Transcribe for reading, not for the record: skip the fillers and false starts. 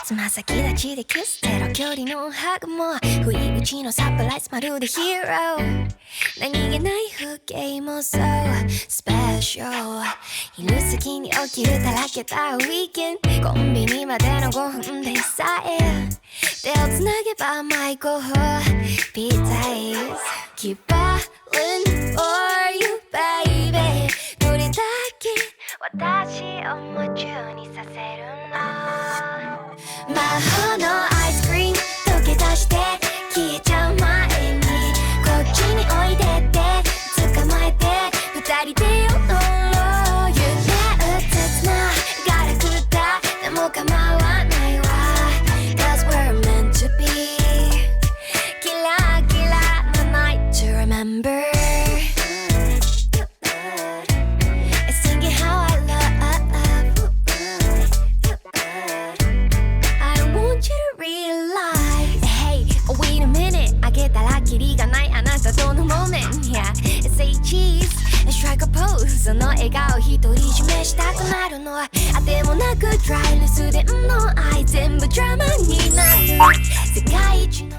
つま先立ちでキスゼロ距離のハグも不意打ちのサプライズまるでヒーロー何気ない風景もそうスペシャル昼過ぎに起きるだらけたウィーケンコンビニまでの5分でさえ手をつなげばマイコフピザイズ Keep falling for you baby どれだけ私を夢中にさせるの魔法のアイスクリーム溶け出して消えちゃう前にこっちにおいでって捕まえて二人で踊ろう夢うつつなガラクタでも構わないわ Cause we're meant to be キラキラな night to remember Singing how I love I don't want you to realize Hey, wait a minute あげたらキリがないあなたとの moment Yeah, say cheese Strike a pose その笑顔独り占めしたくなるのあてもなく Dry な素電の愛全部ドラマになる世界一の